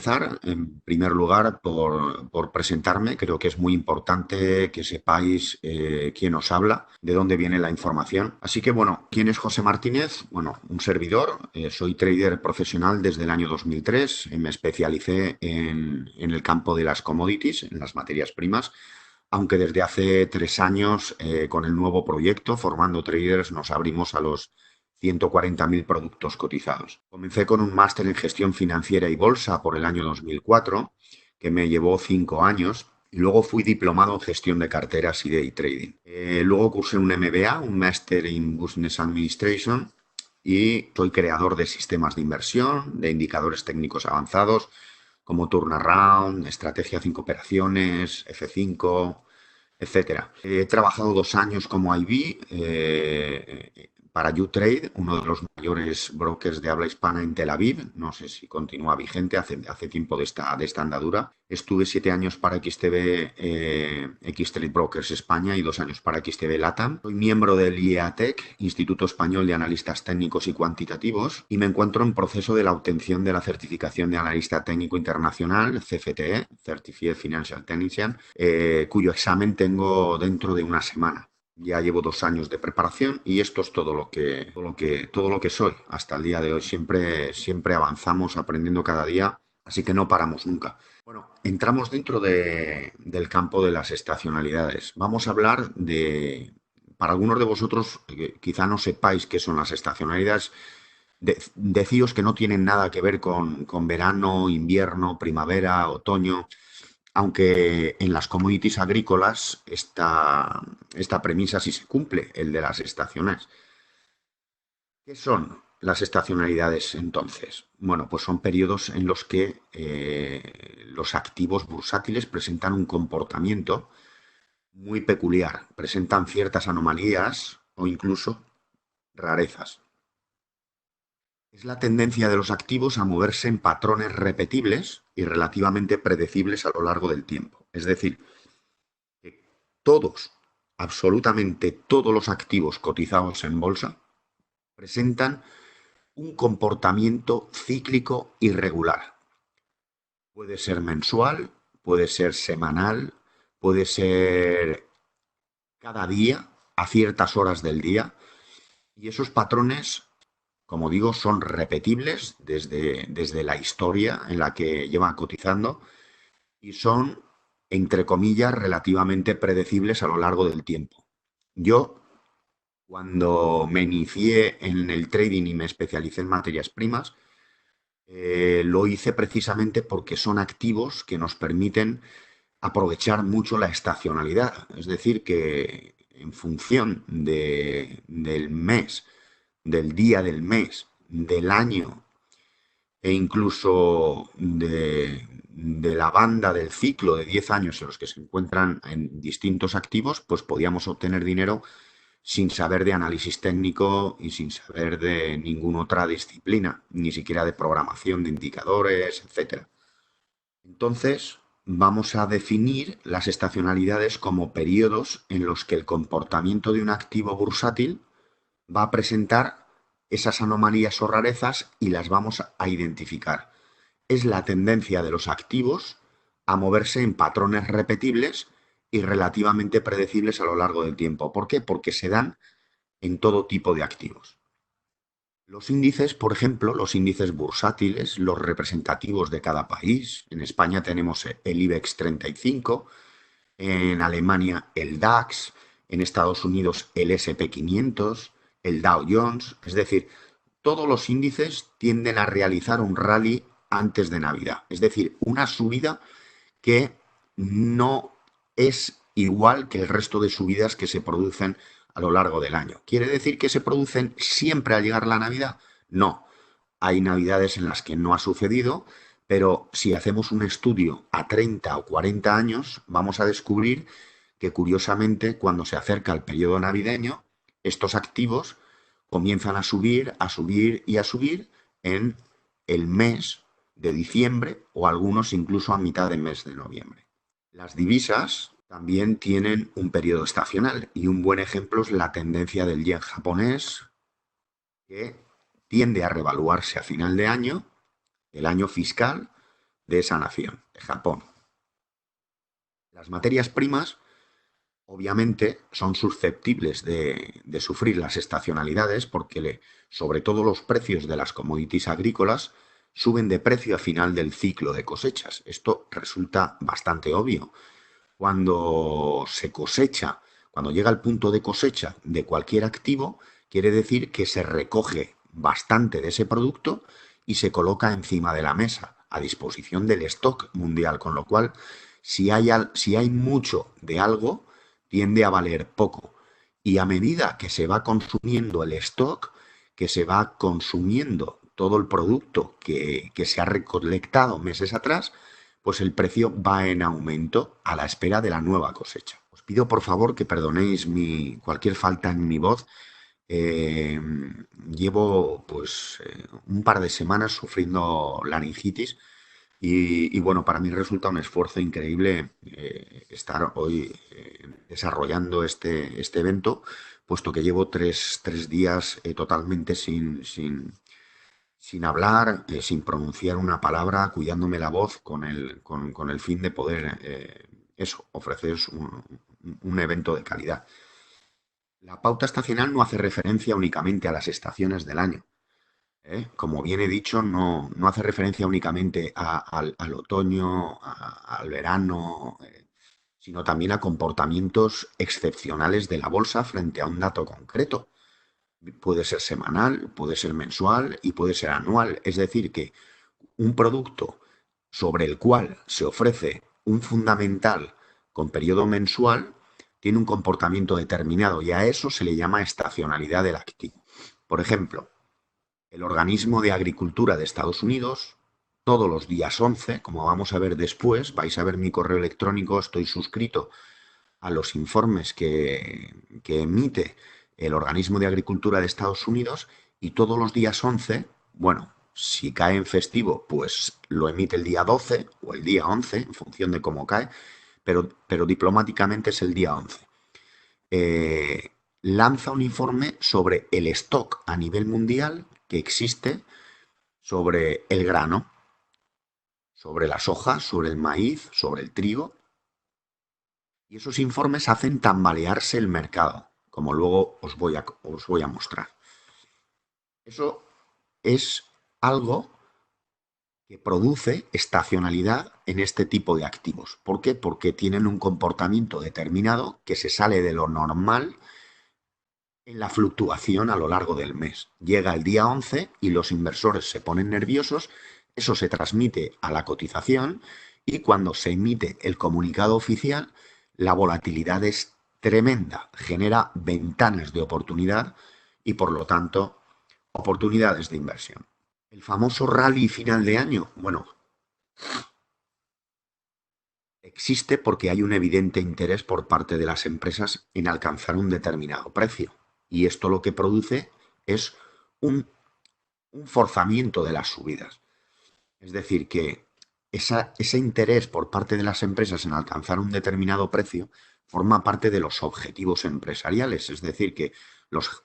comenzar, en primer lugar, por presentarme. Creo que es muy importante que sepáis quién os habla, de dónde viene la información. Así que, bueno, ¿quién es José Martínez? Bueno, un servidor. Soy trader profesional desde el año 2003. Me especialicé en el campo de las commodities, en las materias primas. Aunque desde hace 3 años, con el nuevo proyecto, Formando Traders, nos abrimos a los 140.000 productos cotizados. Comencé con un máster en gestión financiera y bolsa por el año 2004, que me llevó 5 años, y luego fui diplomado en gestión de carteras y day trading. Luego cursé un MBA, un Master in Business Administration, y soy creador de sistemas de inversión, de indicadores técnicos avanzados, como Turnaround, Estrategia 5 operaciones, F5, etcétera. He trabajado 2 años como IB para Utrade, uno de los mayores brokers de habla hispana en Tel Aviv. No sé si continúa vigente, hace tiempo de esta andadura. Estuve 7 años para XTB, Xtrade Brokers España, y 2 años para XTB LATAM. Soy miembro del IEATEC, Instituto Español de Analistas Técnicos y Cuantitativos, y me encuentro en proceso de la obtención de la certificación de analista técnico internacional, CFTE, Certified Financial Technician, cuyo examen tengo dentro de una semana. Ya llevo 2 años de preparación y esto es todo lo que soy. Hasta el día de hoy siempre avanzamos aprendiendo cada día, así que no paramos nunca. Bueno, entramos dentro del campo de las estacionalidades. Vamos a hablar para algunos de vosotros, quizá no sepáis qué son las estacionalidades. Decíos que no tienen nada que ver con verano, invierno, primavera, otoño, aunque en las commodities agrícolas esta premisa sí se cumple, el de las estaciones. ¿Qué son las estacionalidades entonces? Bueno, pues son periodos en los que los activos bursátiles presentan un comportamiento muy peculiar, presentan ciertas anomalías o incluso rarezas. Es la tendencia de los activos a moverse en patrones repetibles y relativamente predecibles a lo largo del tiempo. Es decir, que todos, absolutamente todos los activos cotizados en bolsa presentan un comportamiento cíclico irregular. Puede ser mensual, puede ser semanal, puede ser cada día, a ciertas horas del día, y esos patrones, como digo, son repetibles desde la historia en la que llevan cotizando y son, entre comillas, relativamente predecibles a lo largo del tiempo. Yo, cuando me inicié en el trading y me especialicé en materias primas, lo hice precisamente porque son activos que nos permiten aprovechar mucho la estacionalidad. Es decir, que en función del mes, del día del mes, del año e incluso de la banda del ciclo de 10 años en los que se encuentran en distintos activos, pues podíamos obtener dinero sin saber de análisis técnico y sin saber de ninguna otra disciplina, ni siquiera de programación de indicadores, etcétera. Entonces, vamos a definir las estacionalidades como periodos en los que el comportamiento de un activo bursátil va a presentar esas anomalías o rarezas y las vamos a identificar. Es la tendencia de los activos a moverse en patrones repetibles y relativamente predecibles a lo largo del tiempo. ¿Por qué? Porque se dan en todo tipo de activos. Los índices, por ejemplo, los índices bursátiles, los representativos de cada país. En España tenemos el IBEX 35, en Alemania el DAX, en Estados Unidos el SP 500, el Dow Jones. Es decir, todos los índices tienden a realizar un rally antes de Navidad. Es decir, una subida que no es igual que el resto de subidas que se producen a lo largo del año. ¿Quiere decir que se producen siempre al llegar la Navidad? No. Hay Navidades en las que no ha sucedido, pero si hacemos un estudio a 30 o 40 años, vamos a descubrir que curiosamente cuando se acerca el periodo navideño, estos activos comienzan a subir y a subir en el mes de diciembre o algunos incluso a mitad del mes de noviembre. Las divisas también tienen un periodo estacional y un buen ejemplo es la tendencia del yen japonés, que tiende a revaluarse a final de año, el año fiscal, de esa nación, de Japón. Las materias primas, obviamente, son susceptibles de sufrir las estacionalidades porque, sobre todo los precios de las commodities agrícolas, suben de precio a final del ciclo de cosechas. Esto resulta bastante obvio. Cuando se cosecha, cuando llega el punto de cosecha de cualquier activo, quiere decir que se recoge bastante de ese producto y se coloca encima de la mesa, a disposición del stock mundial, con lo cual, si hay mucho de algo, tiende a valer poco. Y a medida que se va consumiendo el stock, que se va consumiendo todo el producto que se ha recolectado meses atrás, pues el precio va en aumento a la espera de la nueva cosecha. Os pido por favor que perdonéis cualquier falta en mi voz. Eh, Llevo pues un par de semanas sufriendo laringitis y, bueno, para mí resulta un esfuerzo increíble estar hoy desarrollando este evento, puesto que llevo tres días totalmente sin hablar, sin pronunciar una palabra, cuidándome la voz con el fin de poder, ofreceros un evento de calidad. La pauta estacional no hace referencia únicamente a las estaciones del año. Como bien he dicho, no hace referencia únicamente al otoño, al verano, sino también a comportamientos excepcionales de la bolsa frente a un dato concreto. Puede ser semanal, puede ser mensual y puede ser anual. Es decir, que un producto sobre el cual se ofrece un fundamental con periodo mensual tiene un comportamiento determinado y a eso se le llama estacionalidad del activo. Por ejemplo, el Organismo de Agricultura de Estados Unidos, todos los días 11, como vamos a ver después, vais a ver mi correo electrónico, estoy suscrito a los informes que emite el Organismo de Agricultura de Estados Unidos y todos los días 11, bueno, si cae en festivo, pues lo emite el día 12 o el día 11, en función de cómo cae, pero diplomáticamente es el día 11. Eh, Lanza un informe sobre el stock a nivel mundial que existe sobre el grano, sobre la soja, sobre el maíz, sobre el trigo. Y esos informes hacen tambalearse el mercado, como luego os voy a mostrar. Eso es algo que produce estacionalidad en este tipo de activos. ¿Por qué? Porque tienen un comportamiento determinado que se sale de lo normal en la fluctuación a lo largo del mes. Llega el día 11 y los inversores se ponen nerviosos, eso se transmite a la cotización y cuando se emite el comunicado oficial, la volatilidad es tremenda, genera ventanas de oportunidad y por lo tanto oportunidades de inversión. El famoso rally final de año, bueno, existe porque hay un evidente interés por parte de las empresas en alcanzar un determinado precio. Y esto lo que produce es un, un forzamiento de las subidas. Es decir, que ese interés por parte de las empresas en alcanzar un determinado precio forma parte de los objetivos empresariales. Es decir, que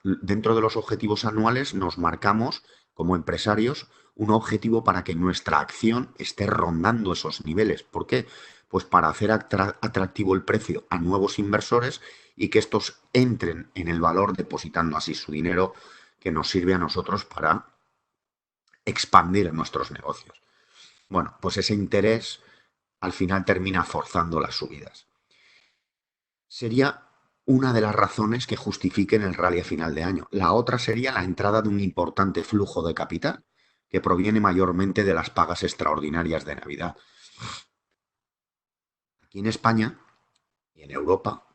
dentro de los objetivos anuales nos marcamos como empresarios un objetivo para que nuestra acción esté rondando esos niveles. ¿Por qué? Pues para hacer atractivo el precio a nuevos inversores y que estos entren en el valor depositando así su dinero que nos sirve a nosotros para expandir nuestros negocios. Bueno, pues ese interés al final termina forzando las subidas. Sería una de las razones que justifiquen el rally a final de año. La otra sería la entrada de un importante flujo de capital, que proviene mayormente de las pagas extraordinarias de Navidad. Aquí en España y en Europa,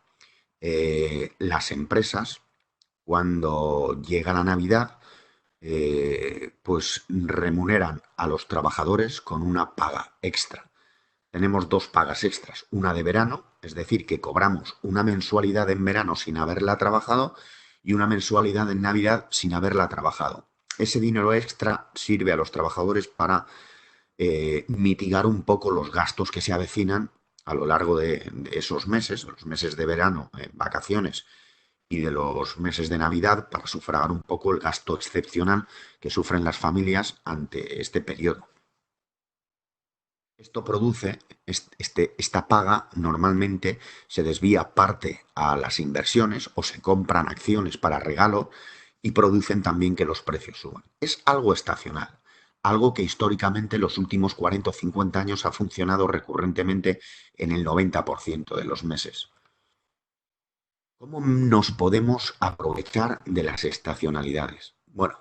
las empresas, cuando llega la Navidad, pues remuneran a los trabajadores con una paga extra. Tenemos dos pagas extras, una de verano, es decir, que cobramos una mensualidad en verano sin haberla trabajado y una mensualidad en Navidad sin haberla trabajado. Ese dinero extra sirve a los trabajadores para mitigar un poco los gastos que se avecinan a lo largo de esos meses, los meses de verano, vacaciones y de los meses de Navidad, para sufragar un poco el gasto excepcional que sufren las familias ante este periodo. Esto produce, esta paga normalmente se desvía parte a las inversiones o se compran acciones para regalo y producen también que los precios suban. Es algo estacional, algo que históricamente en los últimos 40 o 50 años ha funcionado recurrentemente en el 90% de los meses. ¿Cómo nos podemos aprovechar de las estacionalidades? Bueno,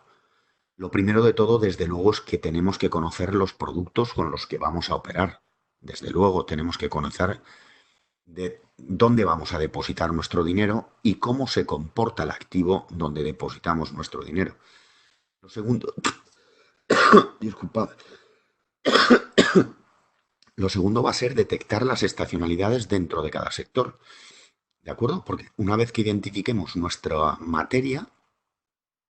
lo primero de todo, desde luego, es que tenemos que conocer los productos con los que vamos a operar. Desde luego, tenemos que conocer de dónde vamos a depositar nuestro dinero y cómo se comporta el activo donde depositamos nuestro dinero. Lo segundo, disculpad, lo segundo va a ser detectar las estacionalidades dentro de cada sector. ¿De acuerdo? Porque una vez que identifiquemos nuestra materia,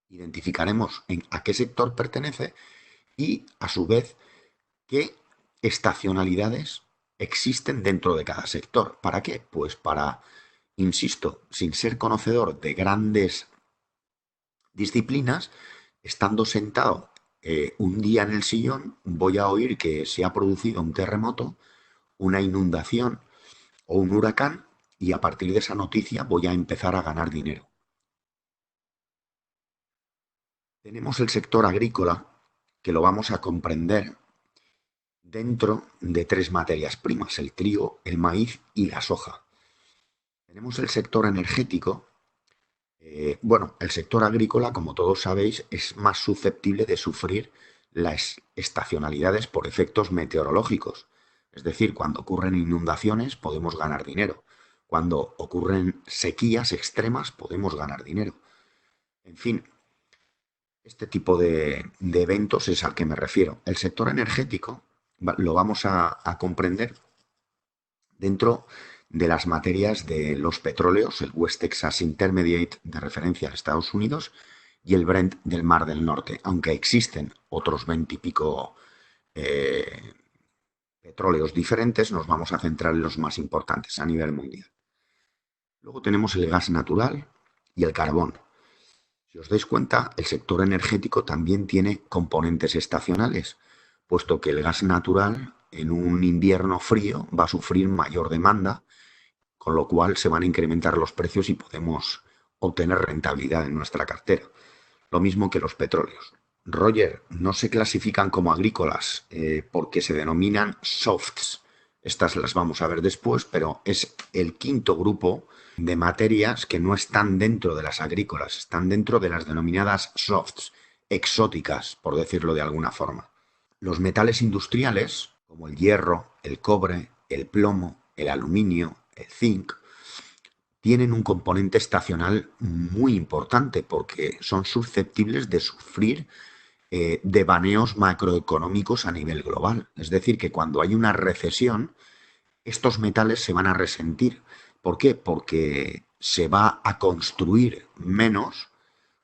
identificaremos a qué sector pertenece y, a su vez, qué estacionalidades existen dentro de cada sector. ¿Para qué? Pues para, insisto, sin ser conocedor de grandes disciplinas, estando sentado un día en el sillón, voy a oír que se ha producido un terremoto, una inundación o un huracán y a partir de esa noticia voy a empezar a ganar dinero. Tenemos el sector agrícola, que lo vamos a comprender dentro de tres materias primas, el trigo, el maíz y la soja. Tenemos el sector energético. Bueno, el sector agrícola, como todos sabéis, es más susceptible de sufrir las estacionalidades por efectos meteorológicos. Es decir, cuando ocurren inundaciones podemos ganar dinero. Cuando ocurren sequías extremas podemos ganar dinero. En fin, este tipo de eventos es al que me refiero. El sector energético lo vamos a comprender dentro de las materias de los petróleos, el West Texas Intermediate de referencia a Estados Unidos y el Brent del Mar del Norte, aunque existen otros 20 y pico petróleos diferentes, nos vamos a centrar en los más importantes a nivel mundial. Luego tenemos el gas natural y el carbón. Si os dais cuenta, el sector energético también tiene componentes estacionales, puesto que el gas natural en un invierno frío va a sufrir mayor demanda, con lo cual se van a incrementar los precios y podemos obtener rentabilidad en nuestra cartera. Lo mismo que los petróleos. Roger, no se clasifican como agrícolas porque se denominan softs. Estas las vamos a ver después, pero es el quinto grupo de materias que no están dentro de las agrícolas, están dentro de las denominadas softs, exóticas, por decirlo de alguna forma. Los metales industriales, como el hierro, el cobre, el plomo, el aluminio, el zinc, tienen un componente estacional muy importante porque son susceptibles de sufrir devaneos macroeconómicos a nivel global. Es decir, que cuando hay una recesión, estos metales se van a resentir. ¿Por qué? Porque se va a construir menos,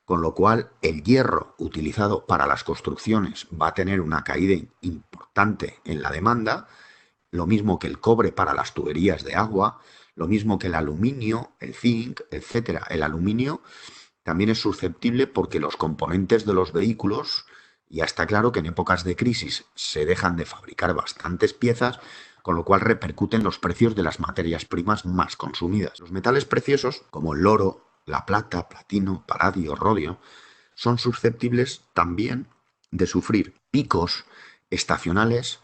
con lo cual el hierro utilizado para las construcciones va a tener una caída importante en la demanda, lo mismo que el cobre para las tuberías de agua, lo mismo que el aluminio, el zinc, etcétera. El aluminio también es susceptible porque los componentes de los vehículos, ya está claro que en épocas de crisis se dejan de fabricar bastantes piezas, con lo cual repercuten los precios de las materias primas más consumidas. Los metales preciosos, como el oro, la plata, platino, paladio, rodio, son susceptibles también de sufrir picos estacionales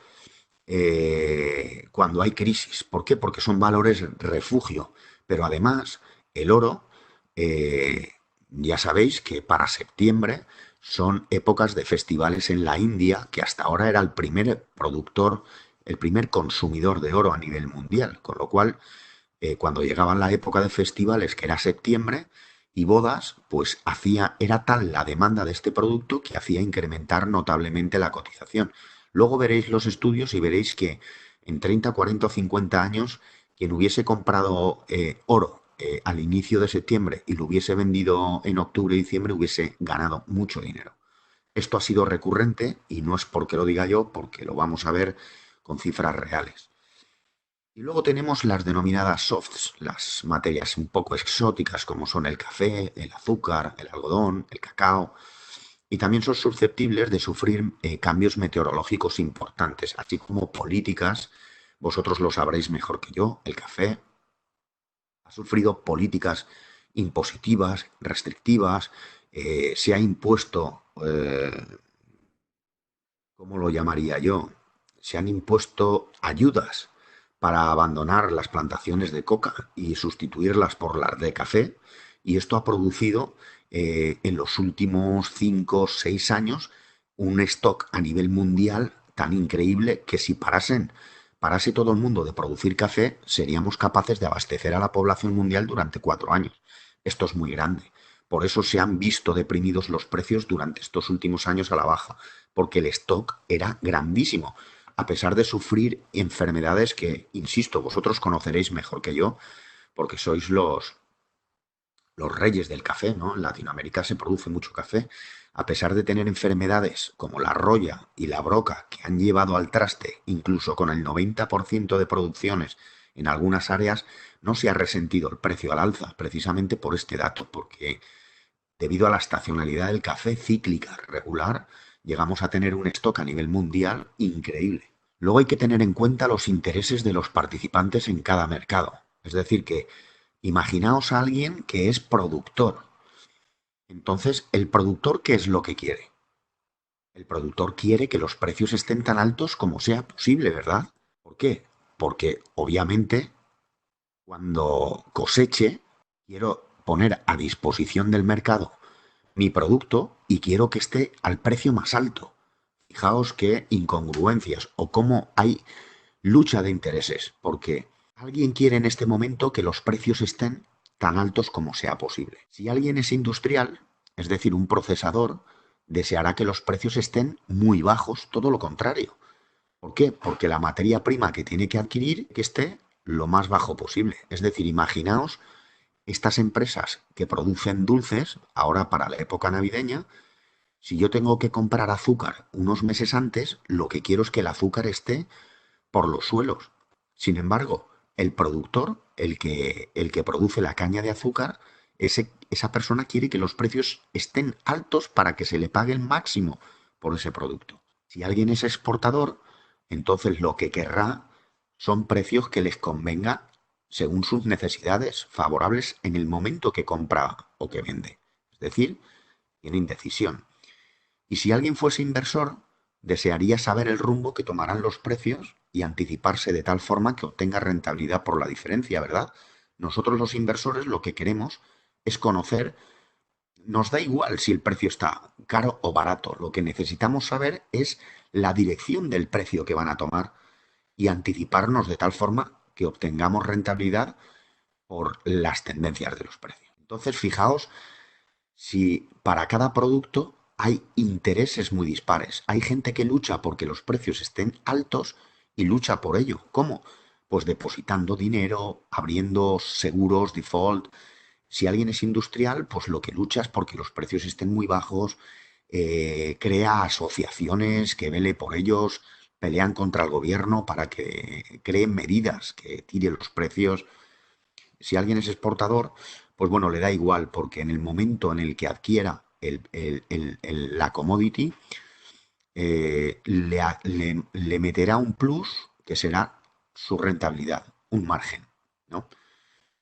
cuando hay crisis. ¿Por qué? Porque son valores refugio. Pero además, el oro, eh, ya sabéis que para septiembre son épocas de festivales en la India, que hasta ahora era el primer productor, el primer consumidor de oro a nivel mundial. Con lo cual, cuando llegaba la época de festivales, que era septiembre, y bodas, pues era tal la demanda de este producto que hacía incrementar notablemente la cotización. Luego veréis los estudios y veréis que en 30, 40 o 50 años, quien hubiese comprado oro al inicio de septiembre y lo hubiese vendido en octubre y diciembre hubiese ganado mucho dinero. Esto ha sido recurrente y no es porque lo diga yo, porque lo vamos a ver con cifras reales. Y luego tenemos las denominadas softs, las materias un poco exóticas como son el café, el azúcar, el algodón, el cacao. y también son susceptibles de sufrir cambios meteorológicos importantes, así como políticas. Vosotros lo sabréis mejor que yo, el café ha sufrido políticas impositivas, restrictivas, se ha impuesto, ¿cómo lo llamaría yo? Se han impuesto ayudas para abandonar las plantaciones de coca y sustituirlas por las de café, y esto ha producido en los últimos 5 o 6 años un stock a nivel mundial tan increíble que si parase todo el mundo de producir café, seríamos capaces de abastecer a la población mundial durante 4 años. Esto es muy grande. Por eso se han visto deprimidos los precios durante estos últimos años a la baja, porque el stock era grandísimo, a pesar de sufrir enfermedades que, insisto, vosotros conoceréis mejor que yo, porque sois los reyes del café, ¿no? En Latinoamérica se produce mucho café. A pesar de tener enfermedades como la roya y la broca que han llevado al traste, incluso con el 90% de producciones en algunas áreas, no se ha resentido el precio al alza, precisamente por este dato, porque debido a la estacionalidad del café cíclica regular, llegamos a tener un stock a nivel mundial increíble. Luego hay que tener en cuenta los intereses de los participantes en cada mercado. Es decir, que imaginaos a alguien que es productor. Entonces, ¿el productor qué es lo que quiere? El productor quiere que los precios estén tan altos como sea posible, ¿verdad? ¿Por qué? Porque obviamente cuando coseche quiero poner a disposición del mercado mi producto y quiero que esté al precio más alto. Fijaos qué incongruencias o cómo hay lucha de intereses, porque alguien quiere en este momento que los precios estén tan altos como sea posible. Si alguien es industrial, es decir, un procesador, deseará que los precios estén muy bajos, todo lo contrario. ¿Por qué? Porque la materia prima que tiene que adquirir que esté lo más bajo posible. Es decir, imaginaos estas empresas que producen dulces, ahora para la época navideña, si yo tengo que comprar azúcar unos meses antes, lo que quiero es que el azúcar esté por los suelos. Sin embargo, el productor, el que produce la caña de azúcar, esa persona quiere que los precios estén altos para que se le pague el máximo por ese producto. Si alguien es exportador, entonces lo que querrá son precios que les convenga según sus necesidades, favorables en el momento que compra o que vende. Es decir, tiene indecisión. Y si alguien fuese inversor, desearía saber el rumbo que tomarán los precios y anticiparse de tal forma que obtenga rentabilidad por la diferencia, ¿verdad? Nosotros los inversores lo que queremos es conocer, nos da igual si el precio está caro o barato, lo que necesitamos saber es la dirección del precio que van a tomar y anticiparnos de tal forma que obtengamos rentabilidad por las tendencias de los precios. Entonces, fijaos si para cada producto hay intereses muy dispares. Hay gente que lucha porque los precios estén altos y lucha por ello. ¿Cómo? Pues depositando dinero, abriendo seguros, default. Si alguien es industrial, pues lo que lucha es porque los precios estén muy bajos, crea asociaciones que vele por ellos, pelean contra el gobierno para que creen medidas que tiren los precios. Si alguien es exportador, pues bueno, le da igual, porque en el momento en el que adquiera la commodity, le meterá un plus que será su rentabilidad, un margen, ¿no?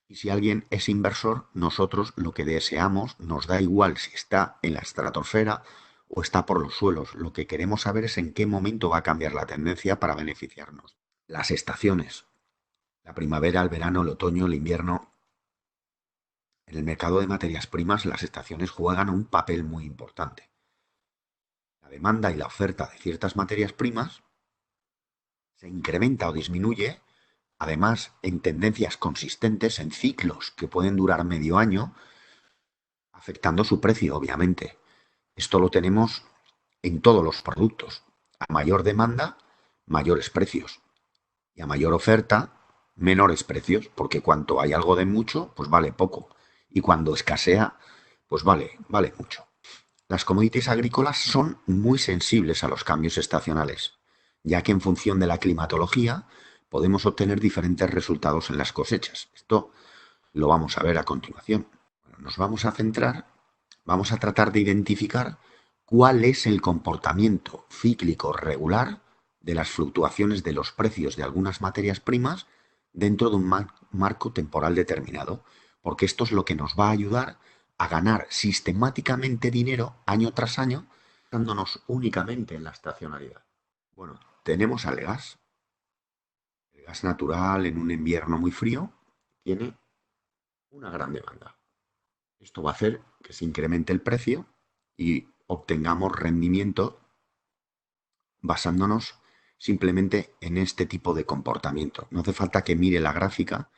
Y si alguien es inversor, nosotros lo que deseamos, nos da igual si está en la estratosfera o está por los suelos. Lo que queremos saber es en qué momento va a cambiar la tendencia para beneficiarnos. Las estaciones, la primavera, el verano, el otoño, el invierno. En el mercado de materias primas, las estaciones juegan un papel muy importante. La demanda y la oferta de ciertas materias primas se incrementa o disminuye, además en tendencias consistentes, en ciclos que pueden durar medio año, afectando su precio, obviamente. Esto lo tenemos en todos los productos. A mayor demanda, mayores precios. Y a mayor oferta, menores precios, porque cuanto hay algo de mucho, pues vale poco. Y cuando escasea, pues vale mucho. Las commodities agrícolas son muy sensibles a los cambios estacionales, ya que en función de la climatología podemos obtener diferentes resultados en las cosechas. Esto lo vamos a ver a continuación. Bueno, nos vamos a centrar, vamos a tratar de identificar cuál es el comportamiento cíclico regular de las fluctuaciones de los precios de algunas materias primas dentro de un marco temporal determinado, porque esto es lo que nos va a ayudar a ganar sistemáticamente dinero año tras año, basándonos únicamente en la estacionalidad. Bueno, tenemos al gas. El gas natural en un invierno muy frío tiene una gran demanda. Esto va a hacer que se incremente el precio y obtengamos rendimiento basándonos simplemente en este tipo de comportamiento. No hace falta que mire la gráfica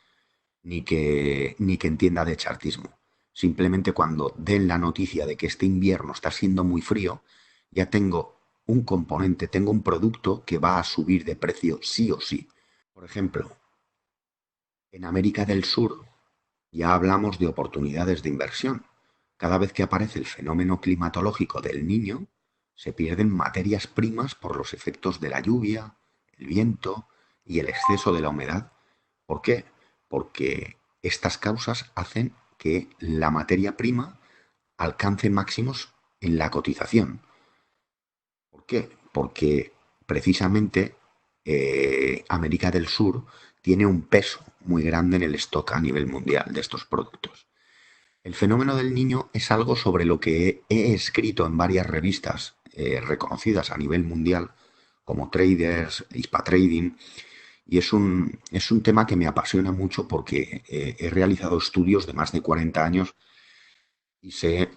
ni que entienda de chartismo. Simplemente cuando den la noticia de que este invierno está siendo muy frío, ya tengo un componente, tengo un producto que va a subir de precio sí o sí. Por ejemplo, en América del Sur ya hablamos de oportunidades de inversión. Cada vez que aparece el fenómeno climatológico del Niño, se pierden materias primas por los efectos de la lluvia, el viento y el exceso de la humedad. ¿Por qué? Porque estas causas hacen que la materia prima alcance máximos en la cotización. ¿Por qué? Porque precisamente América del Sur tiene un peso muy grande en el stock a nivel mundial de estos productos. El fenómeno del Niño es algo sobre lo que he escrito en varias revistas reconocidas a nivel mundial, como Traders, Hispa Trading, y es un tema que me apasiona mucho porque he realizado estudios de más de 40 años y sé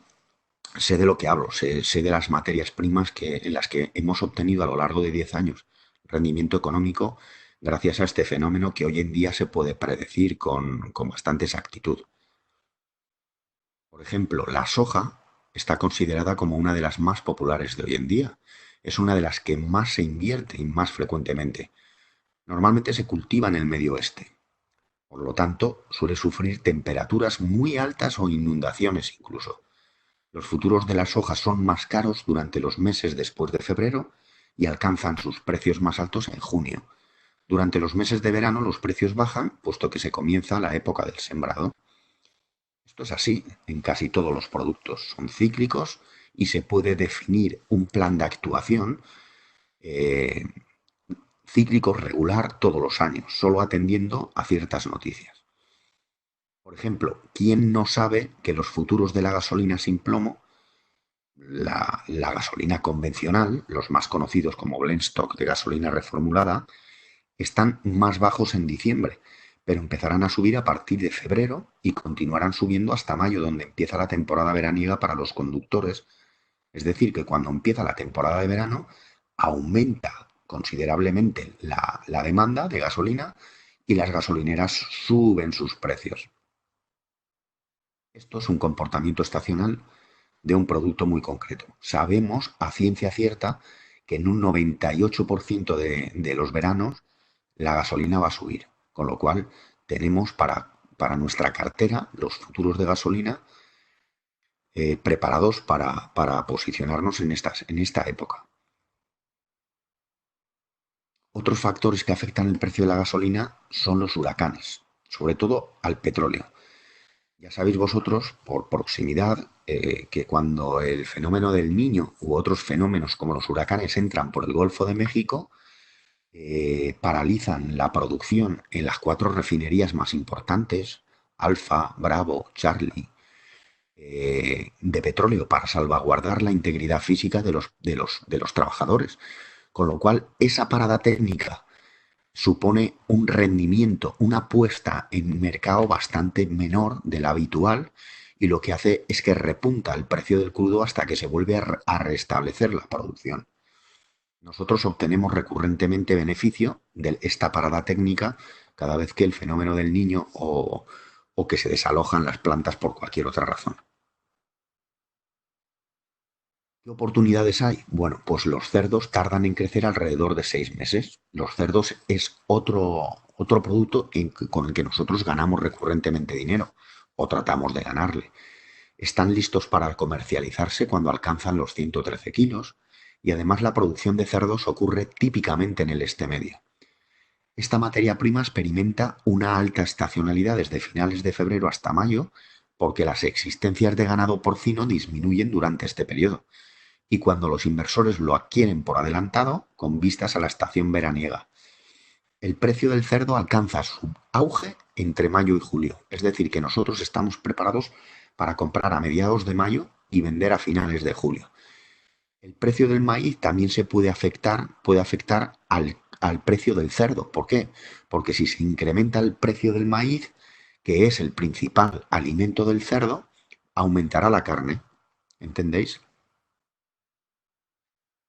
de lo que hablo, sé de las materias primas en las que hemos obtenido a lo largo de 10 años rendimiento económico gracias a este fenómeno que hoy en día se puede predecir con bastante exactitud. Por ejemplo, la soja está considerada como una de las más populares de hoy en día. Es una de las que más se invierte y más frecuentemente. Normalmente se cultiva en el Medio Oeste. Por lo tanto, suele sufrir temperaturas muy altas o inundaciones incluso. Los futuros de la soja son más caros durante los meses después de febrero y alcanzan sus precios más altos en junio. Durante los meses de verano los precios bajan, puesto que se comienza la época del sembrado. Esto es así en casi todos los productos. Son cíclicos y se puede definir un plan de actuación eh, cíclico regular todos los años, solo atendiendo a ciertas noticias. Por ejemplo, ¿quién no sabe que los futuros de la gasolina sin plomo, la gasolina convencional, los más conocidos como blend stock de gasolina reformulada, están más bajos en diciembre, pero empezarán a subir a partir de febrero y continuarán subiendo hasta mayo, donde empieza la temporada veraniega para los conductores? Es decir, que cuando empieza la temporada de verano, aumenta considerablemente la demanda de gasolina y las gasolineras suben sus precios. Esto es un comportamiento estacional de un producto muy concreto. Sabemos a ciencia cierta que en un 98% de los veranos la gasolina va a subir, con lo cual tenemos para nuestra cartera los futuros de gasolina preparados para posicionarnos en esta época. Otros factores que afectan el precio de la gasolina son los huracanes, sobre todo al petróleo. Ya sabéis vosotros, por proximidad, que cuando el fenómeno del Niño u otros fenómenos como los huracanes entran por el Golfo de México, paralizan la producción en las 4 refinerías más importantes, Alfa, Bravo, Charlie, de petróleo para salvaguardar la integridad física de los trabajadores. Con lo cual, esa parada técnica supone un rendimiento, una puesta en mercado bastante menor de la habitual y lo que hace es que repunta el precio del crudo hasta que se vuelve a restablecer la producción. Nosotros obtenemos recurrentemente beneficio de esta parada técnica cada vez que el fenómeno del Niño o que se desalojan las plantas por cualquier otra razón. ¿Qué oportunidades hay? Bueno, pues los cerdos tardan en crecer alrededor de 6 meses. Los cerdos es otro producto con el que nosotros ganamos recurrentemente dinero o tratamos de ganarle. Están listos para comercializarse cuando alcanzan los 113 kilos y además la producción de cerdos ocurre típicamente en el este medio. Esta materia prima experimenta una alta estacionalidad desde finales de febrero hasta mayo porque las existencias de ganado porcino disminuyen durante este periodo y cuando los inversores lo adquieren por adelantado con vistas a la estación veraniega. El precio del cerdo alcanza su auge entre mayo y julio, es decir, que nosotros estamos preparados para comprar a mediados de mayo y vender a finales de julio. El precio del maíz también se puede afectar al precio del cerdo. ¿Por qué? Porque si se incrementa el precio del maíz, que es el principal alimento del cerdo, aumentará la carne. ¿Entendéis?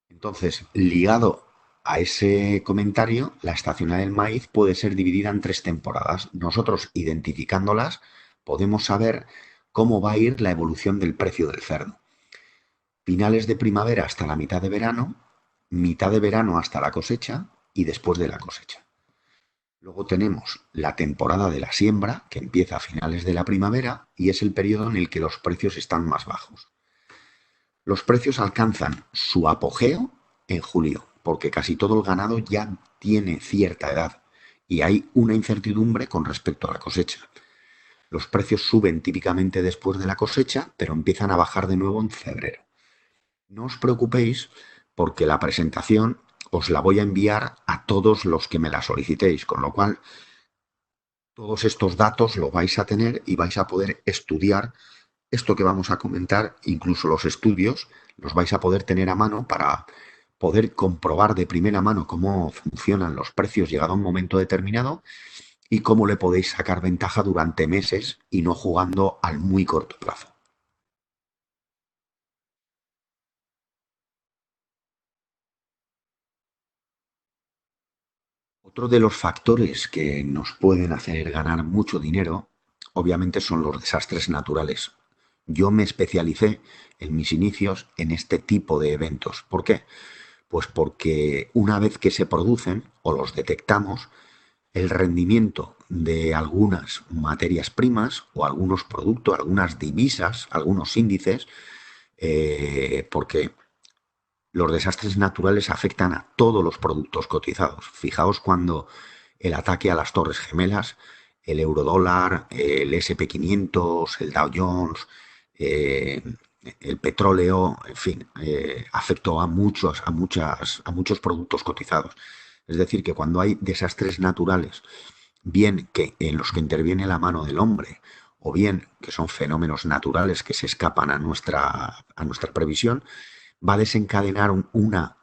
Entonces, ligado a ese comentario, la estacionalidad del maíz puede ser dividida en 3 temporadas. Nosotros, identificándolas, podemos saber cómo va a ir la evolución del precio del cerdo. Finales de primavera hasta la mitad de verano hasta la cosecha y después de la cosecha. Luego tenemos la temporada de la siembra, que empieza a finales de la primavera y es el periodo en el que los precios están más bajos. Los precios alcanzan su apogeo en julio, porque casi todo el ganado ya tiene cierta edad y hay una incertidumbre con respecto a la cosecha. Los precios suben típicamente después de la cosecha, pero empiezan a bajar de nuevo en febrero. No os preocupéis porque la presentación os la voy a enviar a todos los que me la solicitéis, con lo cual todos estos datos lo vais a tener y vais a poder estudiar esto que vamos a comentar, incluso los estudios, los vais a poder tener a mano para poder comprobar de primera mano cómo funcionan los precios llegado a un momento determinado y cómo le podéis sacar ventaja durante meses y no jugando al muy corto plazo. Otro de los factores que nos pueden hacer ganar mucho dinero, obviamente, son los desastres naturales. Yo me especialicé en mis inicios en este tipo de eventos. ¿Por qué? Pues porque una vez que se producen o los detectamos, el rendimiento de algunas materias primas o algunos productos, algunas divisas, algunos índices, porque los desastres naturales afectan a todos los productos cotizados. Fijaos cuando el ataque a las Torres Gemelas, el eurodólar, el SP 500, el Dow Jones, eh, el petróleo, en fin, afectó a muchos productos cotizados. Es decir, que cuando hay desastres naturales, bien que en los que interviene la mano del hombre, o bien que son fenómenos naturales que se escapan a nuestra previsión, va a desencadenar una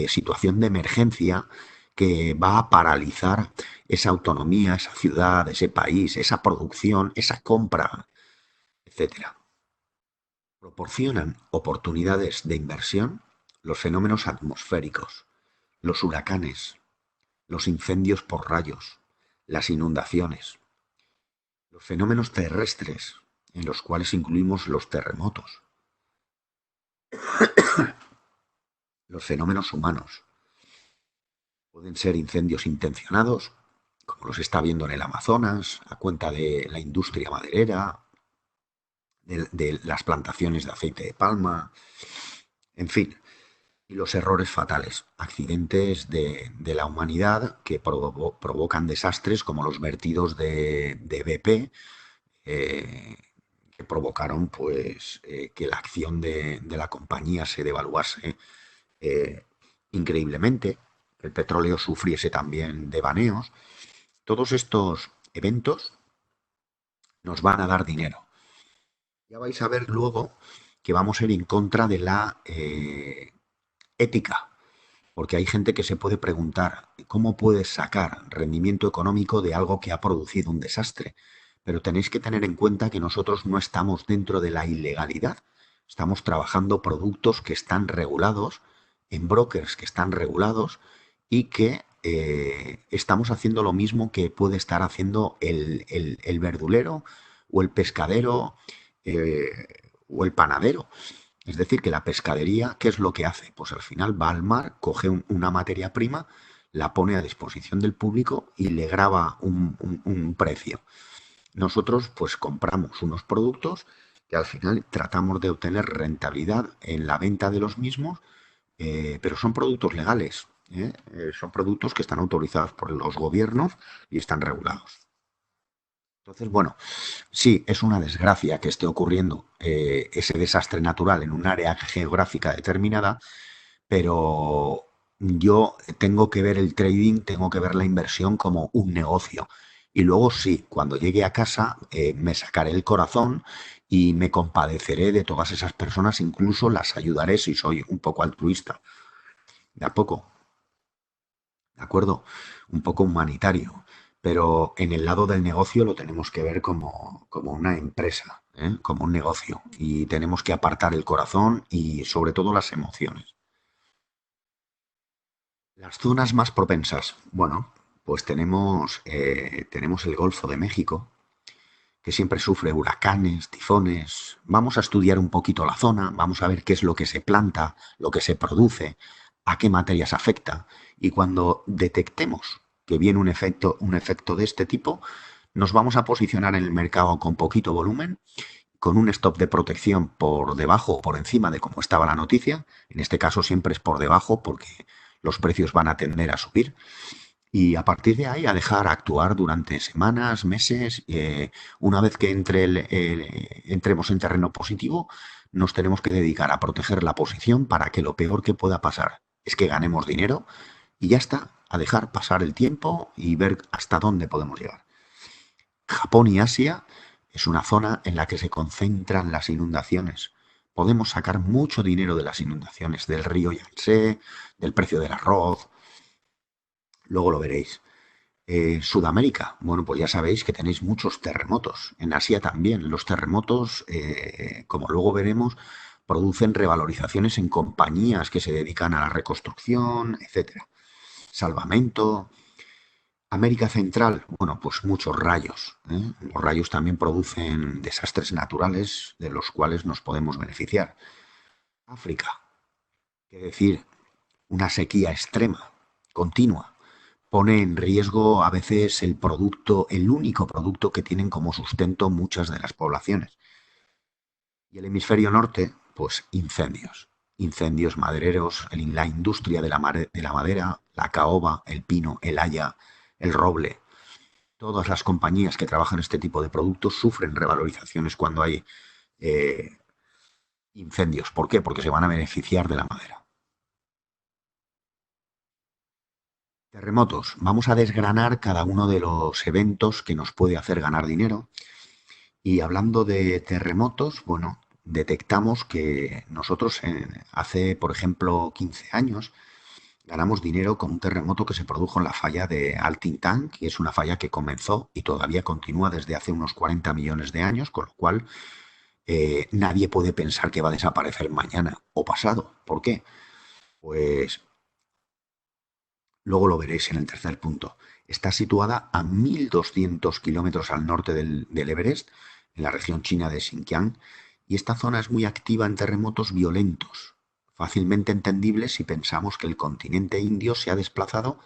situación de emergencia que va a paralizar esa autonomía, esa ciudad, ese país, esa producción, esa compra, etcétera. Proporcionan oportunidades de inversión los fenómenos atmosféricos, los huracanes, los incendios por rayos, las inundaciones, los fenómenos terrestres, en los cuales incluimos los terremotos, los fenómenos humanos. Pueden ser incendios intencionados, como los está viendo en el Amazonas, a cuenta de la industria maderera, de las plantaciones de aceite de palma, en fin, y los errores fatales, accidentes de la humanidad que provocan desastres como los vertidos de BP, que provocaron pues que la acción de la compañía se devaluase eh, increíblemente, el petróleo sufriese también devaneos. Todos estos eventos nos van a dar dinero. Ya vais a ver luego que vamos a ir en contra de la ética, porque hay gente que se puede preguntar cómo puedes sacar rendimiento económico de algo que ha producido un desastre. Pero tenéis que tener en cuenta que nosotros no estamos dentro de la ilegalidad. Estamos trabajando productos que están regulados, en brokers que están regulados y que estamos haciendo lo mismo que puede estar haciendo el verdulero o el pescadero o el panadero. Es decir, que la pescadería, ¿qué es lo que hace? Pues al final va al mar, coge una materia prima, la pone a disposición del público y le graba un precio. Nosotros pues compramos unos productos que al final tratamos de obtener rentabilidad en la venta de los mismos, pero son productos legales, ¿eh? Son productos que están autorizados por los gobiernos y están regulados. Entonces, bueno, sí, es una desgracia que esté ocurriendo ese desastre natural en un área geográfica determinada, pero yo tengo que ver el trading, tengo que ver la inversión como un negocio. Y luego sí, cuando llegue a casa me sacaré el corazón y me compadeceré de todas esas personas, incluso las ayudaré si soy un poco altruista, de a poco, ¿de acuerdo? Un poco humanitario. Pero en el lado del negocio lo tenemos que ver como una empresa, ¿eh? Como un negocio. Y tenemos que apartar el corazón y sobre todo las emociones. Las zonas más propensas. Bueno, pues tenemos el Golfo de México, que siempre sufre huracanes, tifones. Vamos a estudiar un poquito la zona, vamos a ver qué es lo que se planta, lo que se produce, a qué materias afecta. Y cuando detectemos que viene un efecto de este tipo, nos vamos a posicionar en el mercado con poquito volumen, con un stop de protección por debajo o por encima de cómo estaba la noticia. En este caso siempre es por debajo porque los precios van a tender a subir. Y a partir de ahí a dejar actuar durante semanas, meses. Una vez que entremos en terreno positivo, nos tenemos que dedicar a proteger la posición para que lo peor que pueda pasar es que ganemos dinero y ya está, a dejar pasar el tiempo y ver hasta dónde podemos llegar. Japón y Asia es una zona en la que se concentran las inundaciones. Podemos sacar mucho dinero de las inundaciones, del río Yangtze, del precio del arroz, luego lo veréis. Sudamérica, bueno, pues ya sabéis que tenéis muchos terremotos. En Asia también. Los terremotos, como luego veremos, producen revalorizaciones en compañías que se dedican a la reconstrucción, etcétera. Salvamento. América Central, bueno, pues muchos rayos, ¿eh? Los rayos también producen desastres naturales de los cuales nos podemos beneficiar. África, qué decir, una sequía extrema, continua, pone en riesgo a veces el producto, el único producto que tienen como sustento muchas de las poblaciones. Y el hemisferio norte, pues incendios. Incendios madereros, la industria de la madera, la caoba, el pino, el haya, el roble. Todas las compañías que trabajan este tipo de productos sufren revalorizaciones cuando hay eh, incendios. ¿Por qué? Porque se van a beneficiar de la madera. Terremotos. Vamos a desgranar cada uno de los eventos que nos puede hacer ganar dinero. Y hablando de terremotos, bueno, detectamos que nosotros hace, por ejemplo, 15 años, ganamos dinero con un terremoto que se produjo en la falla de Altintan, que es una falla que comenzó y todavía continúa desde hace unos 40 millones de años, con lo cual nadie puede pensar que va a desaparecer mañana o pasado. ¿Por qué? Pues luego lo veréis en el tercer punto. Está situada a 1.200 kilómetros al norte del Everest, en la región china de Xinjiang, y esta zona es muy activa en terremotos violentos, fácilmente entendibles si pensamos que el continente indio se ha desplazado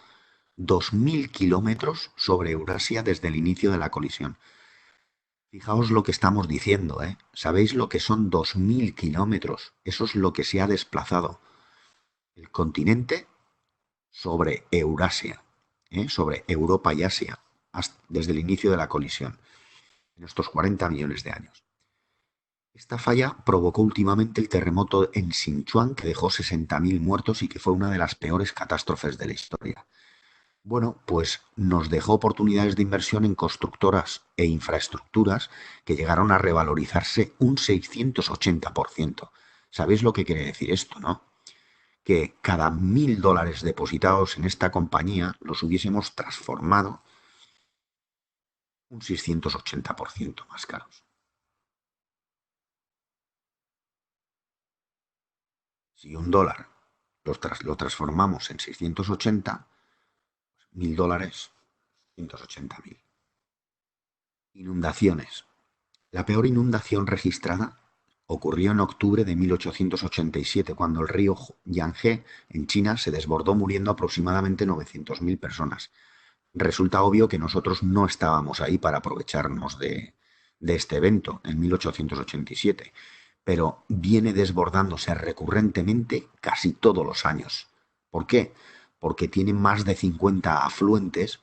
2.000 kilómetros sobre Eurasia desde el inicio de la colisión. Fijaos lo que estamos diciendo, ¿eh? ¿Sabéis lo que son 2.000 kilómetros? Eso es lo que se ha desplazado. El continente sobre Eurasia, ¿eh? Sobre Europa y Asia, desde el inicio de la colisión, en estos 40 millones de años. Esta falla provocó últimamente el terremoto en Sichuan, que dejó 60.000 muertos y que fue una de las peores catástrofes de la historia. Bueno, pues nos dejó oportunidades de inversión en constructoras e infraestructuras que llegaron a revalorizarse un 680%. ¿Sabéis lo que quiere decir esto, no? Que cada 1.000 dólares depositados en esta compañía los hubiésemos transformado un 680% más caros. Si un dólar lo transformamos en 680, 1.000 dólares, 180.000. Inundaciones. La peor inundación registrada ocurrió en octubre de 1887, cuando el río Yangtze en China se desbordó muriendo aproximadamente 900.000 personas. Resulta obvio que nosotros no estábamos ahí para aprovecharnos de este evento en 1887, pero viene desbordándose recurrentemente casi todos los años. ¿Por qué? Porque tiene más de 50 afluentes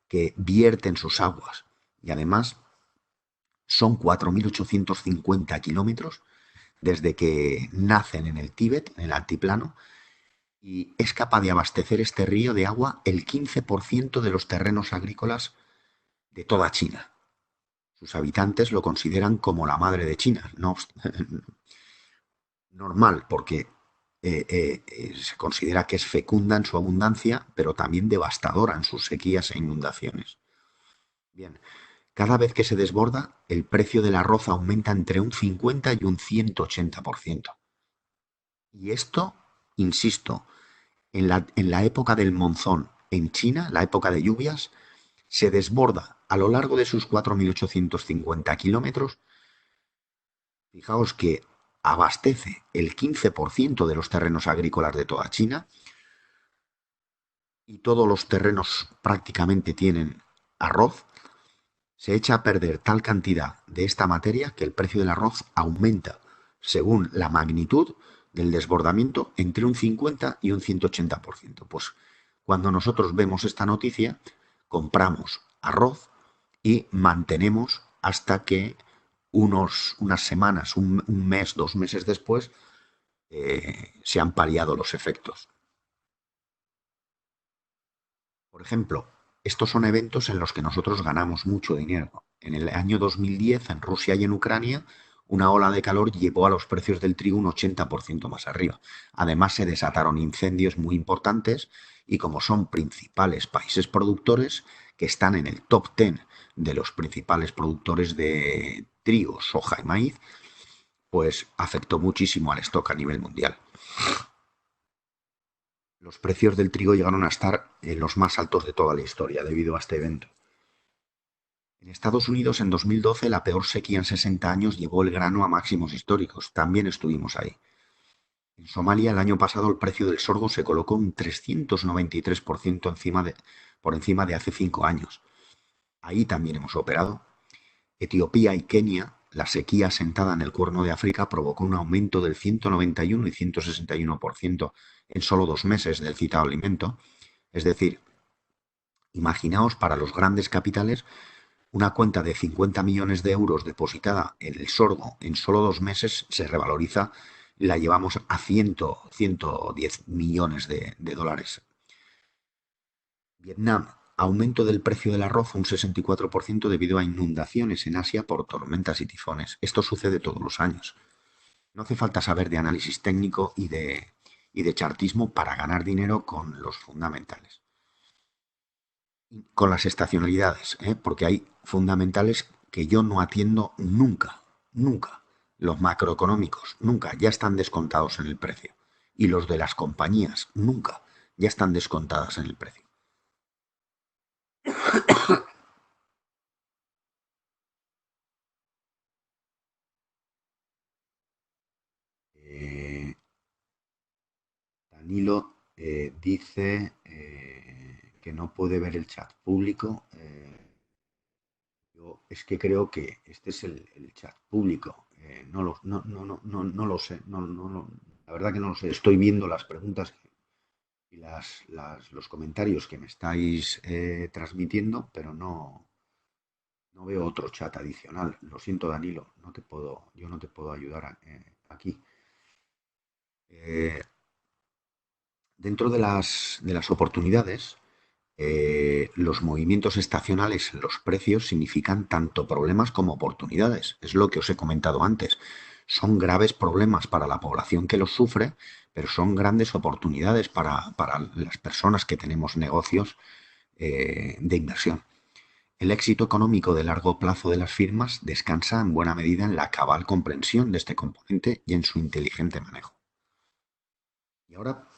que vierten sus aguas y además Son 4.850 kilómetros desde que nacen en el Tíbet, en el altiplano, y es capaz de abastecer este río de agua el 15% de los terrenos agrícolas de toda China. Sus habitantes lo consideran como la madre de China. No, normal, porque se considera que es fecunda en su abundancia, pero también devastadora en sus sequías e inundaciones. Bien, cada vez que se desborda, el precio del arroz aumenta entre un 50 y un 180%. Y esto, insisto, en la época del monzón en China, la época de lluvias, se desborda a lo largo de sus 4.850 kilómetros. Fijaos que abastece el 15% de los terrenos agrícolas de toda China y todos los terrenos prácticamente tienen arroz. Se echa a perder tal cantidad de esta materia que el precio del arroz aumenta según la magnitud del desbordamiento entre un 50 y un 180%. Pues cuando nosotros vemos esta noticia, compramos arroz y mantenemos hasta que unas semanas, un mes, 2 meses después, se han paliado los efectos. Por ejemplo, estos son eventos en los que nosotros ganamos mucho dinero. En el año 2010, en Rusia y en Ucrania, una ola de calor llevó a los precios del trigo un 80% más arriba. Además, se desataron incendios muy importantes y como son principales países productores, que están en el top 10 de los principales productores de trigo, soja y maíz, pues afectó muchísimo al stock a nivel mundial. Los precios del trigo llegaron a estar en los más altos de toda la historia debido a este evento. En Estados Unidos, en 2012, la peor sequía en 60 años llevó el grano a máximos históricos. También estuvimos ahí. En Somalia, el año pasado, el precio del sorgo se colocó un 393% por encima de hace 5 años. Ahí también hemos operado. Etiopía y Kenia, la sequía asentada en el Cuerno de África provocó un aumento del 191 y 161% en solo 2 meses del citado alimento. Es decir, imaginaos para los grandes capitales una cuenta de 50 millones de euros depositada en el sorgo en solo 2 meses se revaloriza, la llevamos a 110 millones de dólares. Vietnam, aumento del precio del arroz un 64% debido a inundaciones en Asia por tormentas y tifones. Esto sucede todos los años. No hace falta saber de análisis técnico y de chartismo para ganar dinero con los fundamentales. Con las estacionalidades, porque hay fundamentales que yo no atiendo nunca, nunca. Los macroeconómicos nunca, ya están descontados en el precio. Y los de las compañías nunca, ya están descontadas en el precio. Eh, Danilo dice que no puede ver el chat público. Yo es que creo que este es el chat público. No lo sé. La verdad que no lo sé. Estoy viendo las preguntas y los comentarios que me estáis transmitiendo, pero no veo otro chat adicional. Lo siento, Danilo. Yo no te puedo ayudar aquí. Eh, Dentro de las oportunidades, los movimientos estacionales en los precios significan tanto problemas como oportunidades. Es lo que os he comentado antes. Son graves problemas para la población que los sufre, pero son grandes oportunidades para las personas que tenemos negocios de inversión. El éxito económico de largo plazo de las firmas descansa en buena medida en la cabal comprensión de este componente y en su inteligente manejo. Y ahora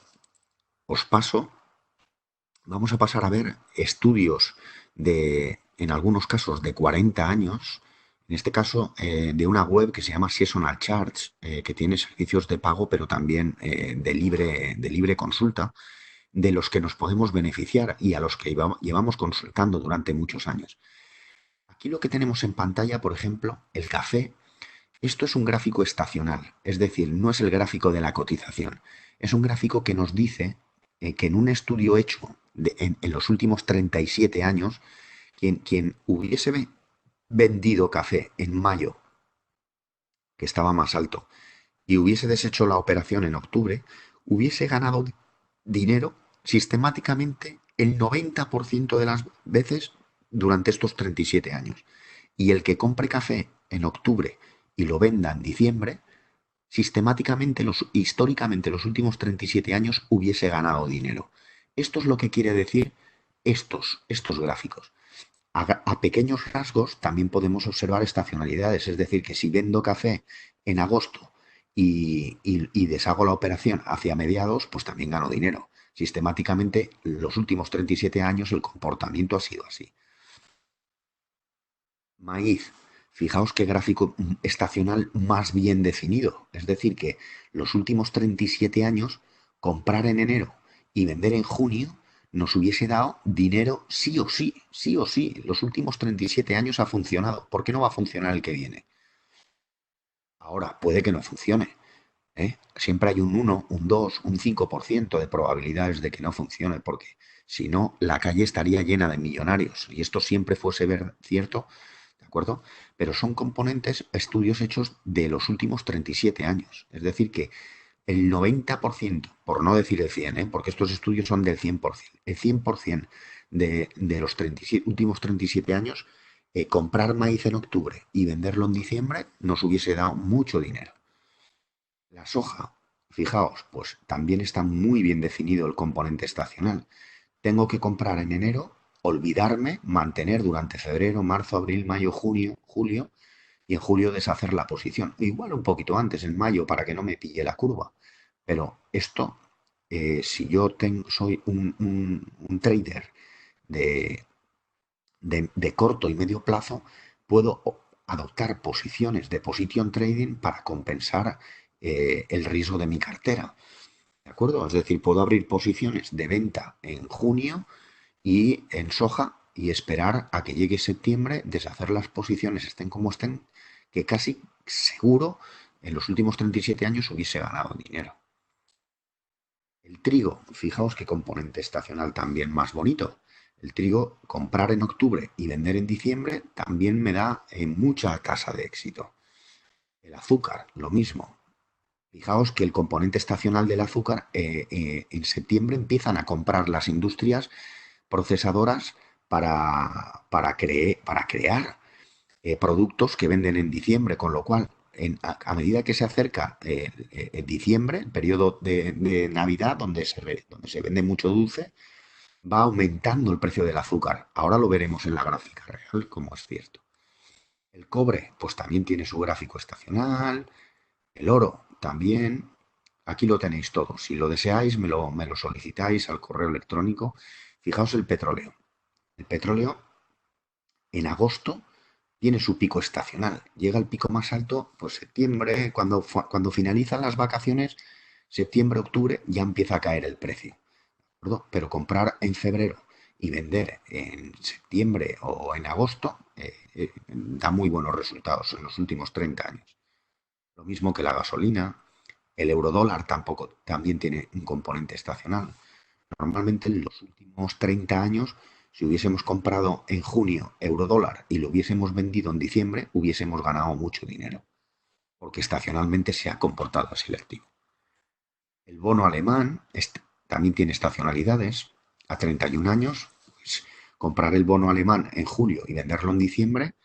vamos a pasar a ver estudios en algunos casos, de 40 años, en este caso de una web que se llama Seasonal Charts, que tiene servicios de pago, pero también de libre consulta, de los que nos podemos beneficiar y a los que llevamos consultando durante muchos años. Aquí lo que tenemos en pantalla, por ejemplo, el café. Esto es un gráfico estacional, es decir, no es el gráfico de la cotización. Es un gráfico que nos dice que en un estudio hecho en los últimos 37 años, quien hubiese vendido café en mayo, que estaba más alto, y hubiese deshecho la operación en octubre, hubiese ganado dinero sistemáticamente el 90% de las veces durante estos 37 años. Y el que compre café en octubre y lo venda en diciembre, sistemáticamente, históricamente, los últimos 37 años hubiese ganado dinero. Esto es lo que quiere decir estos gráficos. A pequeños rasgos también podemos observar estacionalidades, es decir, que si vendo café en agosto y deshago la operación hacia mediados, pues también gano dinero. Sistemáticamente, los últimos 37 años el comportamiento ha sido así. Maíz, fijaos qué gráfico estacional más bien definido. Es decir, que los últimos 37 años, comprar en enero y vender en junio, nos hubiese dado dinero sí o sí, sí o sí. Los últimos 37 años ha funcionado. ¿Por qué no va a funcionar el que viene? Ahora, puede que no funcione. Siempre hay un 1, un 2, un 5% de probabilidades de que no funcione, porque si no, la calle estaría llena de millonarios. Y esto siempre fuese cierto, ¿de acuerdo? Pero son componentes, estudios hechos de los últimos 37 años. Es decir, que el 90%, por no decir el 100, porque estos estudios son del 100%, el 100% de los últimos 37 años, comprar maíz en octubre y venderlo en diciembre nos hubiese dado mucho dinero. La soja, fijaos, pues también está muy bien definido el componente estacional. Tengo que comprar en enero, olvidarme, mantener durante febrero, marzo, abril, mayo, junio, julio, y en julio deshacer la posición. Igual un poquito antes, en mayo, para que no me pille la curva. Pero esto, si yo soy un trader de, de corto y medio plazo, puedo adoptar posiciones de position trading para compensar el riesgo de mi cartera. ¿De acuerdo? Es decir, puedo abrir posiciones de venta en junio y en soja y esperar a que llegue septiembre, deshacer las posiciones, estén como estén, que casi seguro en los últimos 37 años hubiese ganado dinero. El trigo, fijaos qué componente estacional también más bonito. El trigo, comprar en octubre y vender en diciembre, también me da mucha tasa de éxito. El azúcar, lo mismo. Fijaos que el componente estacional del azúcar, en septiembre empiezan a comprar las industrias procesadoras para crear productos que venden en diciembre, con lo cual, a medida que se acerca diciembre, el periodo de Navidad, donde se vende mucho dulce, va aumentando el precio del azúcar. Ahora lo veremos en la gráfica real, como es cierto. El cobre, pues también tiene su gráfico estacional. El oro, también. Aquí lo tenéis todo. Si lo deseáis, me lo solicitáis al correo electrónico. Fijaos el petróleo. El petróleo en agosto tiene su pico estacional. Llega el pico más alto, pues septiembre, cuando finalizan las vacaciones, septiembre, octubre, ya empieza a caer el precio. ¿De acuerdo? Pero comprar en febrero y vender en septiembre o en agosto da muy buenos resultados en los últimos 30 años. Lo mismo que la gasolina, el eurodólar también tiene un componente estacional. Normalmente en los últimos 30 años, si hubiésemos comprado en junio eurodólar y lo hubiésemos vendido en diciembre, hubiésemos ganado mucho dinero, porque estacionalmente se ha comportado así el activo. El bono alemán también tiene estacionalidades. A 31 años, pues, comprar el bono alemán en julio y venderlo en diciembre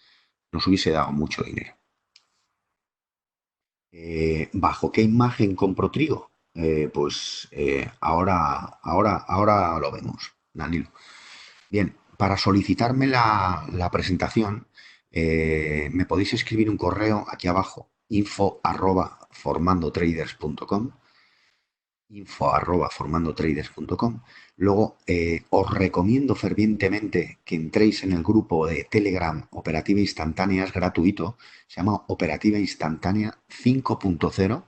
nos hubiese dado mucho dinero. ¿Bajo qué imagen compro trigo? Ahora lo vemos, Danilo. Bien, para solicitarme la presentación, me podéis escribir un correo aquí abajo, info@formandotraders.com, info@formandotraders.com. Luego, os recomiendo fervientemente que entréis en el grupo de Telegram Operativa Instantánea, es gratuito, se llama Operativa Instantánea 5.0.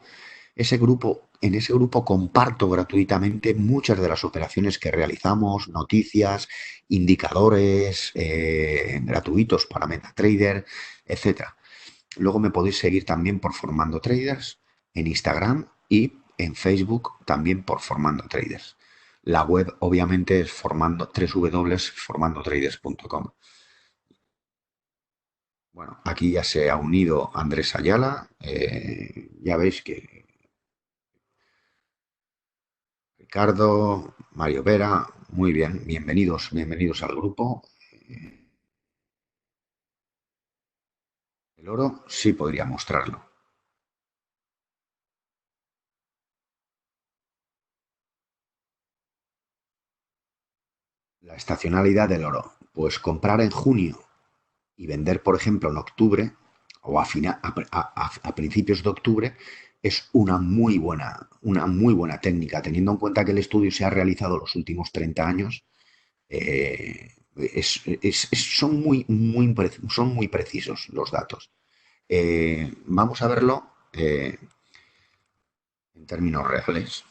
En ese grupo comparto gratuitamente muchas de las operaciones que realizamos, noticias, indicadores gratuitos para MetaTrader, etcétera. Luego me podéis seguir también por Formando Traders en Instagram y en Facebook también por Formando Traders. La web obviamente es www.formandotraders.com. Bueno, aquí ya se ha unido Andrés Ayala. Ya veis que Ricardo, Mario Vera, muy bien, bienvenidos, bienvenidos al grupo. El oro sí podría mostrarlo. La estacionalidad del oro. Pues comprar en junio y vender, por ejemplo, en octubre o a principios de octubre es una muy buena técnica, teniendo en cuenta que el estudio se ha realizado los últimos 30 años. Son son muy precisos los datos. Vamos a verlo en términos reales.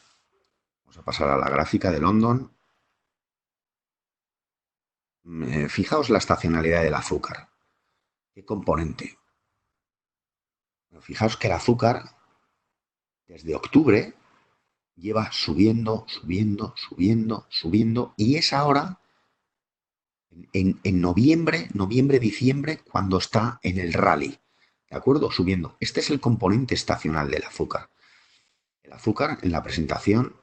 Vamos a pasar a la gráfica de London. Fijaos la estacionalidad del azúcar. ¿Qué componente? Bueno, fijaos que el azúcar desde octubre lleva subiendo, subiendo, subiendo, subiendo y es ahora en noviembre, diciembre, cuando está en el rally. ¿De acuerdo? Subiendo. Este es el componente estacional del azúcar. El azúcar en la presentación,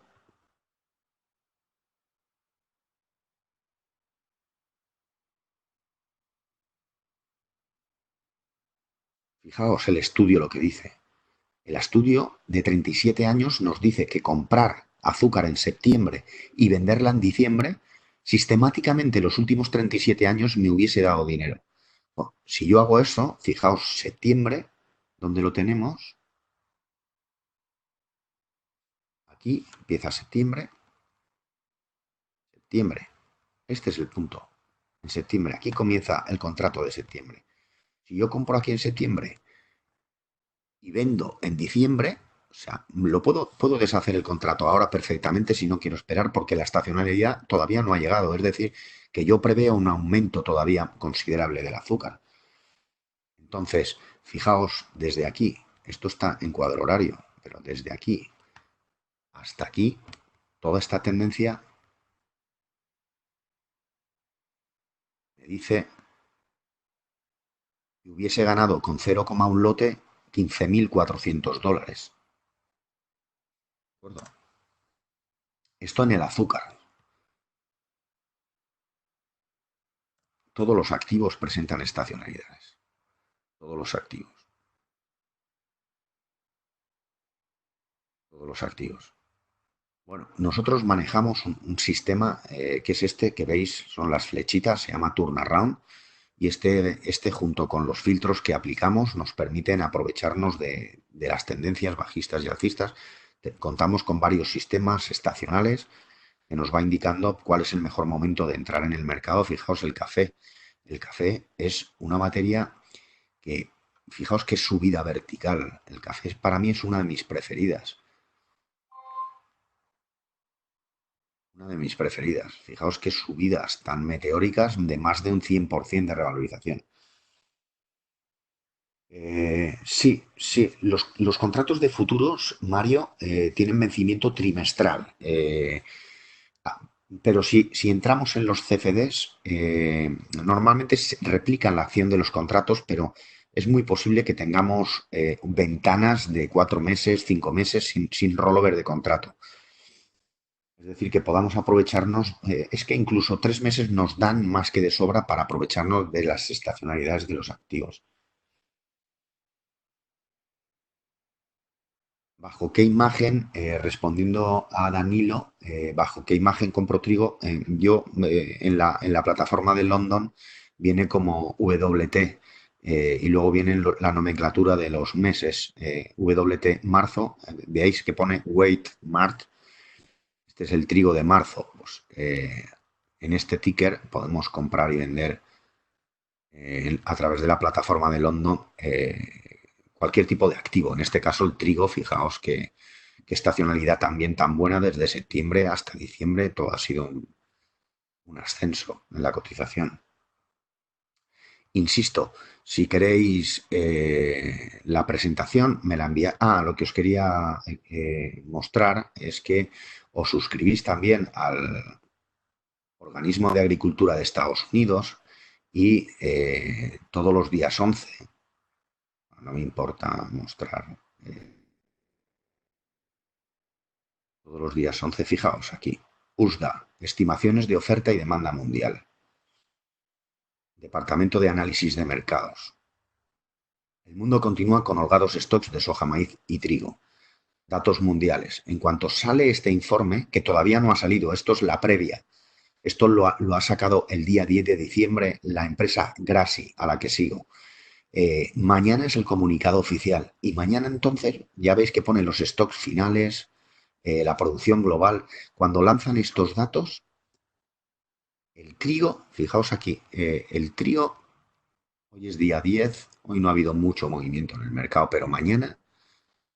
fijaos el estudio lo que dice. El estudio de 37 años nos dice que comprar azúcar en septiembre y venderla en diciembre, sistemáticamente los últimos 37 años me hubiese dado dinero. Bueno, si yo hago eso, fijaos, septiembre, ¿dónde lo tenemos? Aquí empieza septiembre, septiembre. Este es el punto. En septiembre, aquí comienza el contrato de septiembre. Si yo compro aquí en septiembre y vendo en diciembre, o sea, puedo deshacer el contrato ahora perfectamente si no quiero esperar porque la estacionalidad todavía no ha llegado. Es decir, que yo preveo un aumento todavía considerable del azúcar. Entonces, fijaos, desde aquí, esto está en cuadro horario, pero desde aquí hasta aquí, toda esta tendencia me dice que hubiese ganado con 0,1 lote 15.400 dólares. ¿De acuerdo? Esto en el azúcar. Todos los activos presentan estacionalidades. Todos los activos. Todos los activos. Bueno, nosotros manejamos un sistema que es este que veis, son las flechitas, se llama Turnaround, y este junto con los filtros que aplicamos nos permiten aprovecharnos de las tendencias bajistas y alcistas. Contamos con varios sistemas estacionales que nos va indicando cuál es el mejor momento de entrar en el mercado. Fijaos el café. El café es una materia que, fijaos qué subida vertical. El café para mí es una de mis preferidas. Una de mis preferidas. Fijaos qué subidas tan meteóricas de más de un 100% de revalorización. Sí, sí. Los contratos de futuros, Mario, tienen vencimiento trimestral. Ah, pero si entramos en los CFDs, normalmente se replican la acción de los contratos, pero es muy posible que tengamos ventanas de 4 meses, 5 meses sin rollover de contrato. Es decir, que podamos aprovecharnos, es que incluso 3 meses nos dan más que de sobra para aprovecharnos de las estacionalidades de los activos. ¿Bajo qué imagen, respondiendo a Danilo, bajo qué imagen compro trigo? Yo en la plataforma de London viene como WT y luego viene la nomenclatura de los meses. WT marzo, veáis que pone Wait Mart, este es el trigo de marzo. Pues, en este ticker podemos comprar y vender a través de la plataforma de London cualquier tipo de activo. En este caso el trigo, fijaos que estacionalidad también tan buena desde septiembre hasta diciembre, todo ha sido un ascenso en la cotización. Insisto, si queréis la presentación, me la envía. Ah, lo que os quería mostrar es que os suscribís también al Organismo de Agricultura de Estados Unidos y todos los días 11, no me importa mostrar, todos los días 11, fijaos aquí, USDA, estimaciones de oferta y demanda mundial, Departamento de Análisis de Mercados. El mundo continúa con holgados stocks de soja, maíz y trigo. Datos mundiales. En cuanto sale este informe, que todavía no ha salido, esto es la previa, esto lo ha sacado el día 10 de diciembre la empresa Grassi, a la que sigo. Mañana es el comunicado oficial y mañana entonces ya veis que pone los stocks finales, la producción global. Cuando lanzan estos datos, el trigo, fijaos aquí, el trigo, hoy es día 10, hoy no ha habido mucho movimiento en el mercado, pero mañana,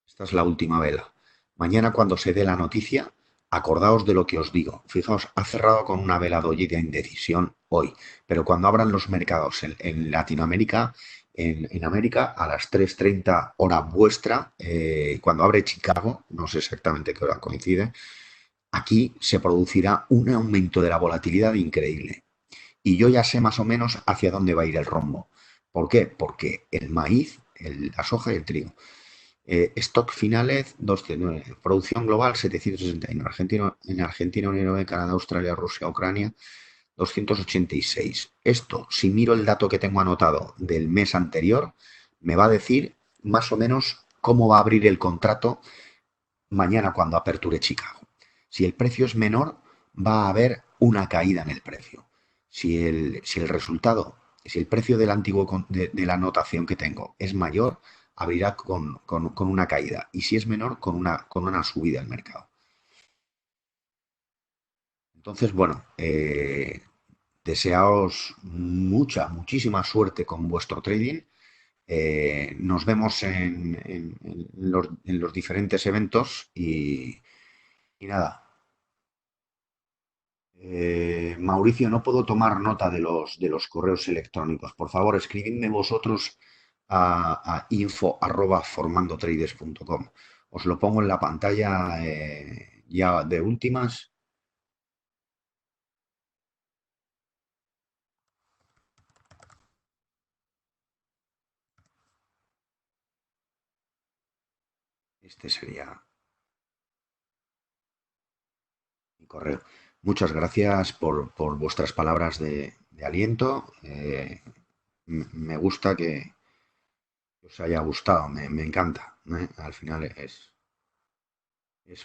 esta es la última vela. Mañana cuando se dé la noticia, acordaos de lo que os digo. Fijaos, ha cerrado con una vela doji de indecisión hoy, pero cuando abran los mercados en Latinoamérica, en América, a las 3:30 hora vuestra, cuando abre Chicago, no sé exactamente qué hora coincide, aquí se producirá un aumento de la volatilidad increíble. Y yo ya sé más o menos hacia dónde va a ir el rombo. ¿Por qué? Porque el maíz, la soja y el trigo. Stock finales 209, producción global 769, en Argentina, Unión Europea, Canadá, Australia, Rusia, Ucrania 286. Esto, si miro el dato que tengo anotado del mes anterior, me va a decir más o menos cómo va a abrir el contrato mañana cuando aperture Chicago. Si el precio es menor, va a haber una caída en el precio. Si el resultado, si el precio del antiguo de la anotación que tengo es mayor, abrirá con una caída. Y si es menor, con una subida al mercado. Entonces, bueno, deseaos muchísima suerte con vuestro trading. Nos vemos en los diferentes eventos y nada. Mauricio, no puedo tomar nota de los correos electrónicos. Por favor, escribidme vosotros a info@formandotraders.com. Os lo pongo en la pantalla ya de últimas. Este sería mi correo. Muchas gracias por vuestras palabras de aliento. Me gusta que os haya gustado, me encanta. Al final es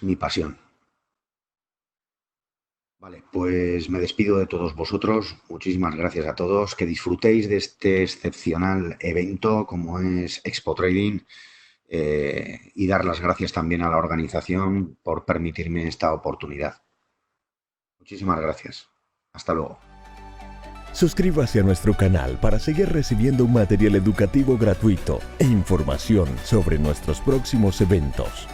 mi pasión. Vale, pues me despido de todos vosotros. Muchísimas gracias a todos. Que disfrutéis de este excepcional evento como es Expo Trading y dar las gracias también a la organización por permitirme esta oportunidad. Muchísimas gracias. Hasta luego. Suscríbase a nuestro canal para seguir recibiendo un material educativo gratuito e información sobre nuestros próximos eventos.